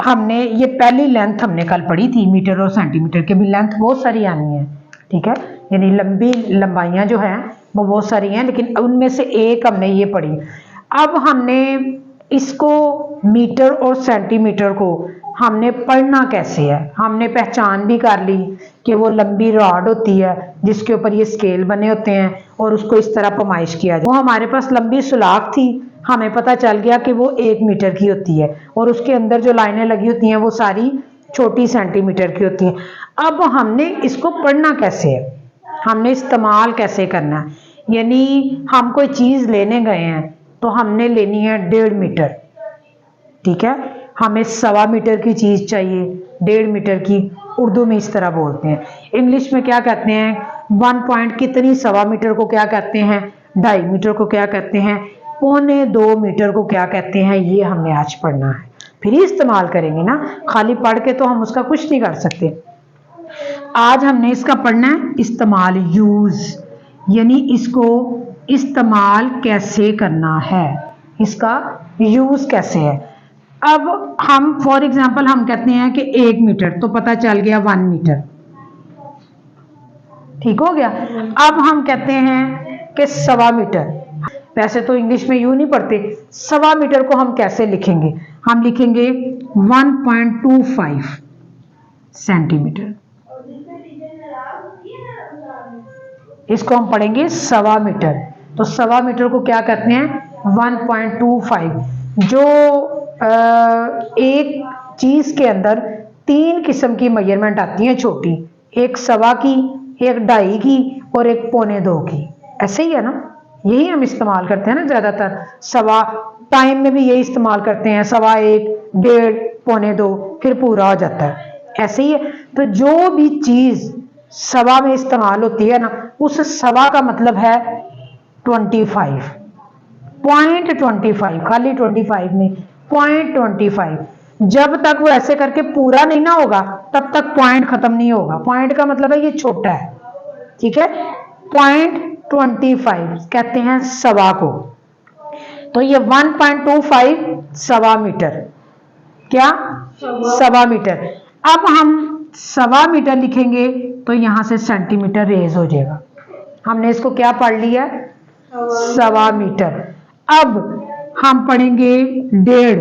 हमने ये पहली लेंथ हमने कल पढ़ी थी मीटर और सेंटीमीटर की, भी लेंथ बहुत सारी आनी है, ठीक है, यानी लंबाइयाँ जो हैं वो बहुत सारी हैं, लेकिन उनमें से एक हमने ये पढ़ी। अब हमने इसको मीटर और सेंटीमीटर को हमने पढ़ना कैसे है, हमने पहचान भी कर ली कि वो लंबी रॉड होती है जिसके ऊपर ये स्केल बने होते हैं और उसको इस तरह पैमाइश किया जाए। वो हमारे पास लंबी सुलाख थी, हमें पता चल गया कि वो 1 मीटर की होती है और उसके अंदर जो लाइनें लगी होती हैं वो सारी छोटी सेंटीमीटर की होती हैं। अब हमने इसको पढ़ना कैसे है, हमने इस्तेमाल कैसे करना है, यानी हम कोई चीज़ लेने गए हैं तो हमने लेनी है 1.5 मीटर, ठीक है, हमें 1.25 मीटर की चीज़ चाहिए, 1.5 मीटर की, उर्दू में इस तरह बोलते हैं। इंग्लिश में क्या कहते हैं 1 पॉइंट कितनी 1.25 मीटर को क्या कहते हैं, 2.5 मीटर को क्या कहते हैं, 1.25 मीटर को क्या कहते हैं, ये हमने आज पढ़ना है, फिर ही इस्तेमाल करेंगे ना, खाली पढ़ के तो हम उसका कुछ नहीं कर सकते। आज हमने इसका पढ़ना है इस्तेमाल, यूज, यानी इसको इस्तेमाल कैसे करना है, इसका यूज कैसे है। अब हम फॉर एग्जांपल हम कहते हैं कि 1 मीटर, तो पता चल गया 1 मीटर, ठीक हो गया। अब हम कहते हैं कि 1.25 मीटर, वैसे तो इंग्लिश में यूं नहीं पढ़ते, 1.25 मीटर को हम कैसे लिखेंगे, हम लिखेंगे 1.25 सेंटीमीटर, इसको हम पढ़ेंगे 1.25 मीटर। तो 1.25 मीटर को क्या कहते हैं 1.25। जो एक चीज के अंदर 3 किस्म की मेजरमेंट आती हैं छोटी, एक 1.25 की, एक 2.5 की और एक 1.25 की, ऐसे ही है ना, यही हम इस्तेमाल करते हैं ना ज्यादातर। 1.25 टाइम में भी यही इस्तेमाल करते हैं, 1.25, 1.5, 1.25, फिर पूरा हो जाता है, ऐसे ही है। तो जो भी चीज 1.25 में इस्तेमाल होती है ना, उस 1.25 का मतलब है 25, 0.25, खाली 25 में 0.25। जब तक वो ऐसे करके पूरा नहीं ना होगा तब तक पॉइंट खत्म नहीं होगा। पॉइंट का मतलब है ये छोटा है, ठीक है, 0.25 कहते हैं 1.25 को। तो ये 1.25 1.25 मीटर, क्या 1.25 मीटर। अब हम 1.25 मीटर लिखेंगे तो यहां से सेंटीमीटर रेज हो जाएगा, हमने इसको क्या पढ़ लिया 1.25 मीटर। अब हम पढ़ेंगे 1.5,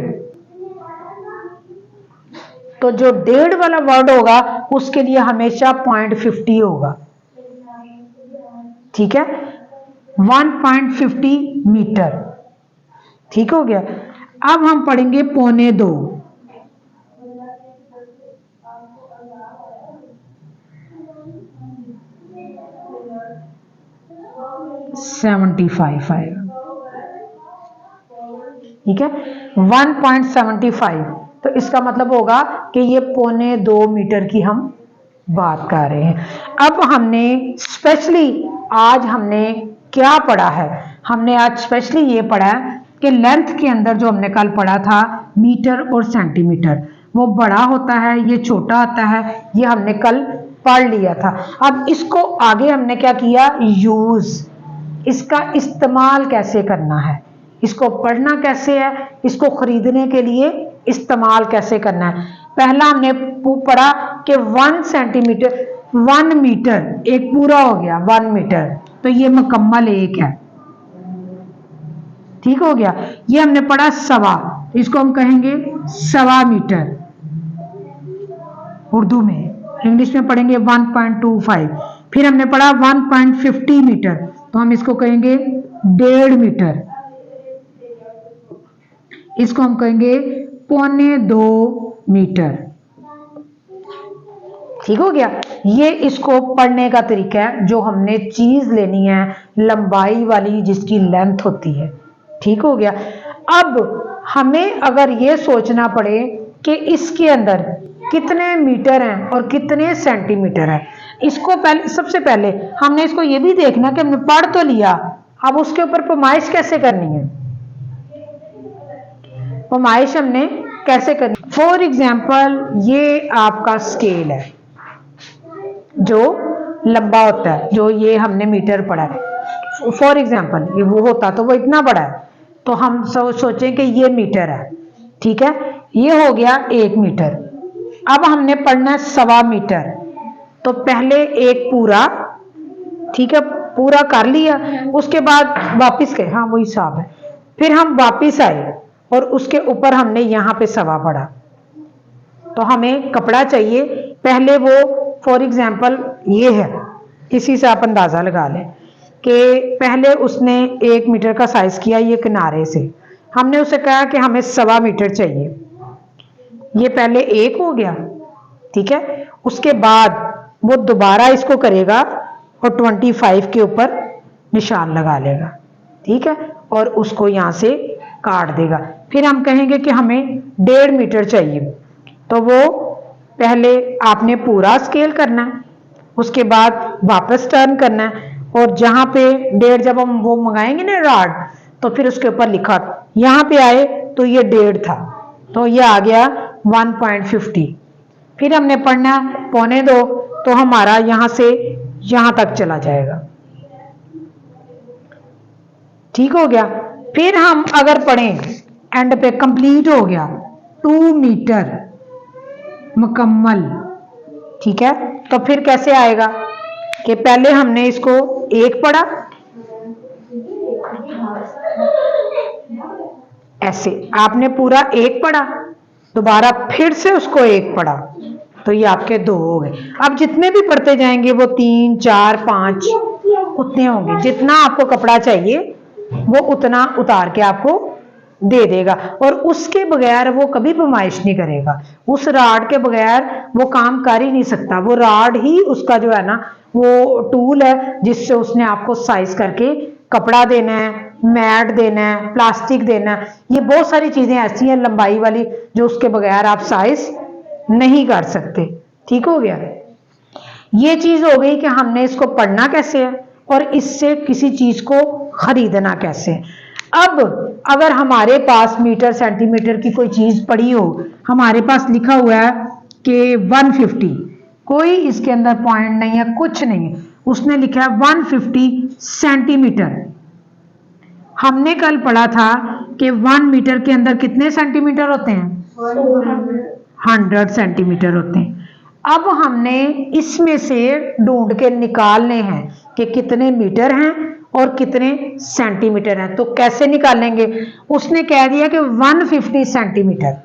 तो जो 1.5 वाला वर्ड होगा उसके लिए हमेशा 0.50 होगा, ठीक है, 1.50 मीटर, ठीक हो गया। अब हम पढ़ेंगे 1.25, 75 आएगा, ठीक है, 1.75। तो इसका मतलब होगा कि ये 1.25 मीटर की हम बात कर रहे हैं। अब हमने स्पेशली आज हमने क्या पढ़ा है, हमने आज स्पेशली ये पढ़ा है कि लेंथ के अंदर जो हमने कल पढ़ा था मीटर और सेंटीमीटर, वो बड़ा होता है, ये छोटा होता है, ये हमने कल पढ़ लिया था। अब इसको आगे हमने क्या किया, यूज, इसका इस्तेमाल कैसे करना है, इसको पढ़ना कैसे है, इसको खरीदने के लिए इस्तेमाल कैसे करना है। पहला हमने पढ़ा कि 1 सेंटीमीटर, 1 मीटर एक पूरा हो गया 1 मीटर, तो ये मुकम्मल एक है, ठीक हो गया। ये हमने पढ़ा 1.25, इसको हम कहेंगे 1.25 मीटर उर्दू में, इंग्लिश में पढ़ेंगे 1.25। फिर हमने पढ़ा 1.50 मीटर, तो हम इसको कहेंगे 1.5 मीटर, इसको हम कहेंगे 0.25 मीटर, ठीक हो गया। ये इसको पढ़ने का तरीका है, जो हमने चीज लेनी है लंबाई वाली जिसकी लेंथ होती है, ठीक हो गया। अब हमें अगर ये सोचना पड़े कि इसके अंदर कितने मीटर हैं और कितने सेंटीमीटर हैं, इसको पहले, सबसे पहले हमने इसको ये भी देखना कि हमने पढ़ तो लिया, अब उसके ऊपर पैमाइश कैसे करनी है, पैमाइश हमने कैसे करनी। फॉर एग्जाम्पल ये आपका स्केल है जो लंबा होता है, जो ये हमने मीटर पढ़ा है, फॉर एग्जाम्पल ये वो होता तो वो इतना बड़ा है, तो हम सोचें कि ये मीटर है, ठीक है, ये हो गया 1 मीटर। अब हमने पढ़ना है 1.25 मीटर। तो पहले एक पूरा, ठीक है, पूरा कर लिया, उसके बाद वापस गए, हाँ वही हिसाब है। फिर हम वापस आए और उसके ऊपर हमने यहाँ पे 1.25 पढ़ा। तो हमें कपड़ा चाहिए, पहले वो फॉर एग्जाम्पल ये है, इसी से आप अंदाजा लगा लें कि पहले उसने 1 मीटर का साइज किया ये किनारे से, हमने उसे कहा कि हमें 1.25 मीटर चाहिए। ये पहले 1 हो गया, ठीक है। उसके बाद वो दोबारा इसको करेगा और 25 के ऊपर निशान लगा लेगा, ठीक है, और उसको यहाँ से काट देगा। फिर हम कहेंगे कि हमें 1.5 मीटर चाहिए। तो वो पहले आपने पूरा स्केल करना है, उसके बाद वापस टर्न करना है, और जहाँ पे 1.5 जब हम वो मंगाएंगे ना रॉड, तो फिर उसके ऊपर लिखा, यहाँ पे आए तो ये 1.5 था, तो ये आ गया 1.50। फिर हमने पढ़ना 1.25, तो हमारा यहाँ से यहाँ तक चला जाएगा, ठीक हो गया। फिर हम अगर पढ़ें एंड पे कंप्लीट हो गया 2 मीटर मुकम्मल, ठीक है। तो फिर कैसे आएगा कि पहले हमने इसको 1 पढ़ा, ऐसे आपने पूरा 1 पढ़ा, दोबारा फिर से उसको 1 पढ़ा, तो ये आपके 2 हो गए। अब जितने भी पढ़ते जाएंगे वो 3, 4, 5 उतने होंगे, जितना आपको कपड़ा चाहिए वो उतना उतार के आपको दे देगा, और उसके बगैर वो कभी फरमाइश नहीं करेगा। उस राड के बगैर वो काम कर ही नहीं सकता। वो राड ही उसका जो है ना वो टूल है जिससे उसने आपको साइज करके कपड़ा देना है, मैट देना है, प्लास्टिक देना है। ये बहुत सारी चीजें ऐसी हैं लंबाई वाली जो उसके बगैर आप साइज नहीं कर सकते, ठीक हो गया। ये चीज हो गई कि हमने इसको पढ़ना कैसे है और इससे किसी चीज को खरीदना कैसे है। अब अगर हमारे पास मीटर सेंटीमीटर की कोई चीज पड़ी हो, हमारे पास लिखा हुआ है कि 150, कोई इसके अंदर पॉइंट नहीं है, कुछ नहीं है, उसने लिखा है 150 सेंटीमीटर। हमने कल पढ़ा था कि 1 मीटर के अंदर कितने सेंटीमीटर होते हैं? 100 सेंटीमीटर होते हैं। अब हमने इसमें से ढूंढ के निकालने हैं कि कितने मीटर हैं और कितने सेंटीमीटर हैं। तो कैसे निकालेंगे? उसने कह दिया कि 150 सेंटीमीटर,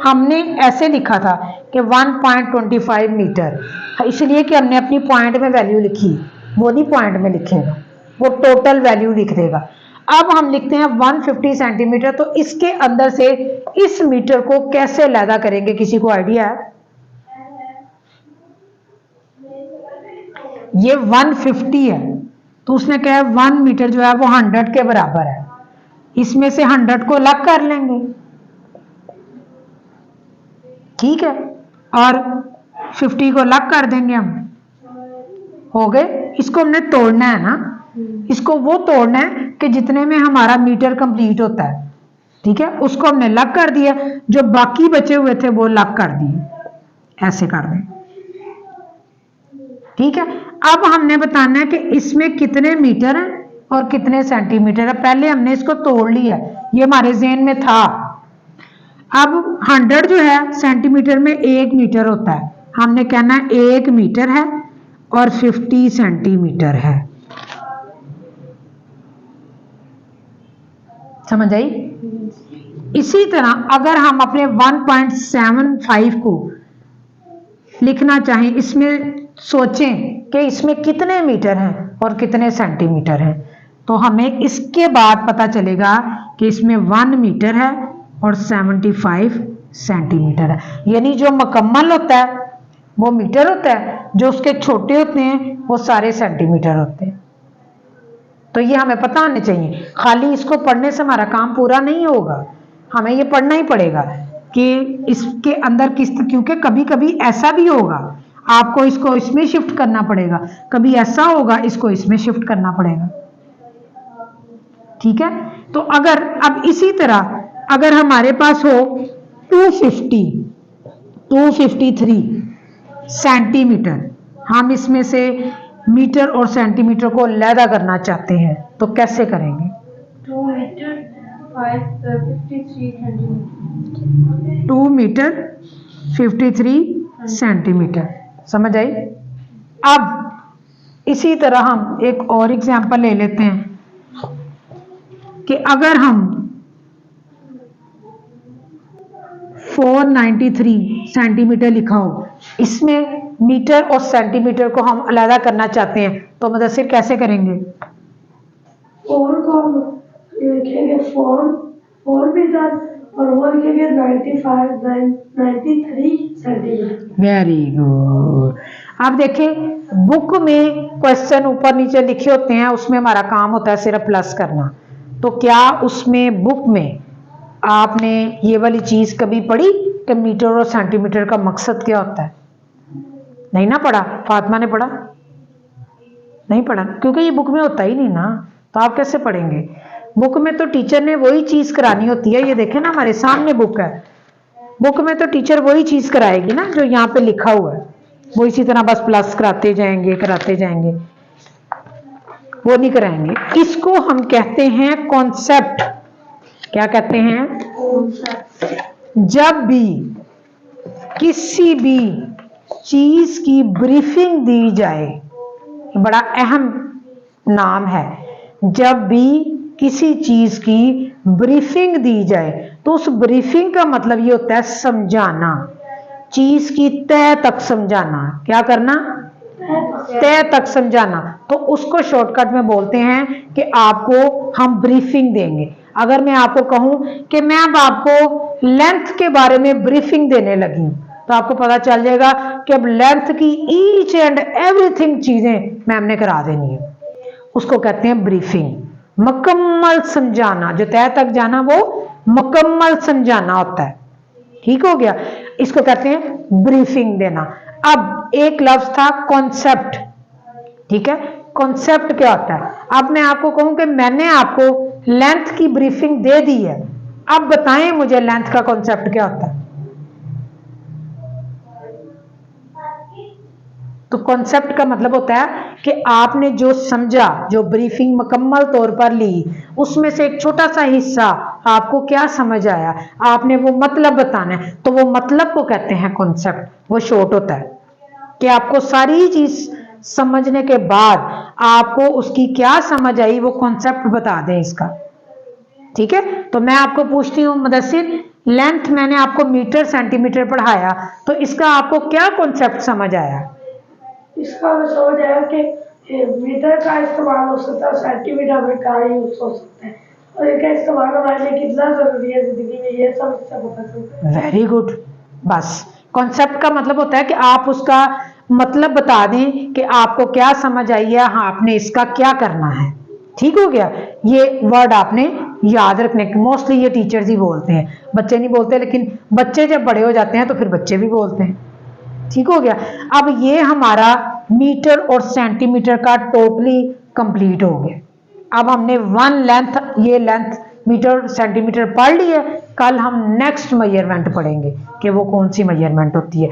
हमने ऐसे लिखा था कि 1.25 मीटर, इसलिए कि हमने अपनी पॉइंट में वैल्यू लिखी, वो नहीं पॉइंट में लिखेगा, वो टोटल वैल्यू लिख देगा। अब हम लिखते हैं 150 सेंटीमीटर, तो इसके अंदर से इस मीटर को कैसे लैदा करेंगे, किसी को आइडिया है? ये 150 है, तो उसने कहा 1 मीटर जो है वो 100 के बराबर है, इसमें से 100 को अलग कर लेंगे, ठीक है, और 50 को अलग कर देंगे हम, हो गए। इसको हमने तोड़ना है ना, इसको वो तोड़ना है कि जितने में हमारा मीटर कंप्लीट होता है, ठीक है, उसको हमने अलग कर दिया, जो बाकी बचे हुए थे वो अलग कर दिए, ऐसे कर दें, ठीक है। अब हमने बताना है कि इसमें कितने मीटर हैं और कितने सेंटीमीटर है। पहले हमने इसको तोड़ लिया, ये हमारे ज़हन में था। अब 100 जो है सेंटीमीटर में 1 मीटर होता है, हमने कहना 1 मीटर है और 50 सेंटीमीटर है, समझ आई? इसी तरह अगर हम अपने 1.75 को लिखना चाहें, इसमें सोचें कि इसमें कितने मीटर हैं और कितने सेंटीमीटर हैं, तो हमें इसके बाद पता चलेगा कि इसमें 1 मीटर है और 75 सेंटीमीटर है। यानी जो मुकम्मल होता है वो मीटर होता है, जो उसके छोटे होते हैं वो सारे सेंटीमीटर होते हैं। तो ये हमें पता होने चाहिए, खाली इसको पढ़ने से हमारा काम पूरा नहीं होगा, हमें ये पढ़ना ही पड़ेगा कि इसके अंदर किस, क्योंकि कभी कभी ऐसा भी होगा आपको इसको इसमें शिफ्ट करना पड़ेगा, कभी ऐसा होगा इसको इसमें शिफ्ट करना पड़ेगा, ठीक है। तो अगर अब इसी तरह अगर हमारे पास हो 253 सेंटीमीटर, हम इसमें से मीटर और सेंटीमीटर को अलहदा करना चाहते हैं, तो कैसे करेंगे? 53 सेंटीमीटर। 2 metre 53 centimetre. समझ आई? अब इसी तरह हम एक और एग्जांपल ले लेते हैं कि अगर हम 493 सेंटीमीटर लिखा हो, इसमें मीटर और सेंटीमीटर को हम अलग करना चाहते हैं, तो मुदस्सिर कैसे करेंगे? 4 को हम लिखेंगे 4 मीटर और वो लिखेंगे 93 सेंटीमीटर। Very good. अब देखें, बुक में क्वेश्चन ऊपर नीचे लिखे होते हैं, उसमें हमारा काम होता है सिर्फ प्लस करना। तो क्या उसमें बुक में आपने ये वाली चीज कभी पढ़ी कि मीटर और सेंटीमीटर का मकसद क्या होता है? नहीं ना पढ़ा? फातिमा ने पढ़ा? नहीं पढ़ा, क्योंकि ये बुक में होता ही नहीं ना, तो आप कैसे पढ़ेंगे? बुक में तो टीचर ने वही चीज करानी होती है। ये देखें ना, हमारे सामने बुक है, बुक में तो टीचर वही चीज कराएगी ना जो यहाँ पे लिखा हुआ है, वो इसी तरह बस प्लस कराते जाएंगे, वो नहीं कराएंगे। इसको हम कहते हैं कॉन्सेप्ट। क्या कहते हैं? जब भी किसी भी चीज की ब्रीफिंग दी जाए, बड़ा अहम नाम है, जब भी किसी चीज की ब्रीफिंग दी जाए तो उस ब्रीफिंग का मतलब ये होता है समझाना, चीज की तह तक समझाना। क्या करना? तह तक समझाना। तो उसको शॉर्टकट में बोलते हैं कि आपको हम ब्रीफिंग देंगे। अगर मैं आपको कहूं कि मैं अब आपको लेंथ के बारे में ब्रीफिंग देने लगी हूं, तो आपको पता चल जाएगा कि अब लेंथ की ईच एंड एवरीथिंग चीजें मैम ने करा देनी है। उसको कहते हैं ब्रीफिंग। मुकम्मल समझाना, जो तह तक जाना वो मुकम्मल समझाना होता है। ठीक हो गया? इसको कहते हैं ब्रीफिंग देना। अब एक लफ्ज था कॉन्सेप्ट। ठीक है? कॉन्सेप्ट क्या होता है? अब मैं आपको कहूं कि मैंने आपको लेंथ की ब्रीफिंग दे दी है, अब बताएं मुझे लेंथ का कॉन्सेप्ट क्या होता है? तो कॉन्सेप्ट का मतलब होता है कि आपने जो समझा, जो ब्रीफिंग मुकम्मल तौर पर ली, उसमें से एक छोटा सा हिस्सा आपको क्या समझ आया, आपने वो मतलब बताना है, तो वो मतलब को कहते हैं कॉन्सेप्ट। वो शॉर्ट होता है कि आपको सारी चीज समझने के बाद आपको उसकी क्या समझ आई, वो कॉन्सेप्ट बता दें इसका। ठीक है? तो मैं आपको पूछती हूँ मुदस्सिर, लेंथ मैंने आपको मीटर सेंटीमीटर पढ़ाया, तो इसका आपको क्या कॉन्सेप्ट समझ आया? इसका हमें समझ आया कि मीटर का इस्तेमाल हो सकता है, सेंटीमीटर में का यूज हो सकता है, और इनका इस्तेमाल हमारे लिए कितना जरूरी है जिंदगी में, ये सब इससे पता चलता है। Very good. बस कॉन्सेप्ट का मतलब होता है कि आप उसका मतलब बता दें कि आपको क्या समझ आई है, हाँ आपने इसका क्या करना है। ठीक हो गया? ये वर्ड आपने याद रखने के, मोस्टली ये टीचर्स ही बोलते हैं, बच्चे नहीं बोलते, लेकिन बच्चे जब बड़े हो जाते हैं तो फिर बच्चे भी बोलते हैं। ठीक हो गया? अब ये हमारा मीटर और सेंटीमीटर का टोटली कंप्लीट हो गया। अब हमने वन लेंथ, ये लेंथ मीटर सेंटीमीटर पढ़ ली है। कल हम नेक्स्ट मेजरमेंट पढ़ेंगे कि वो कौन सी मेजरमेंट होती है।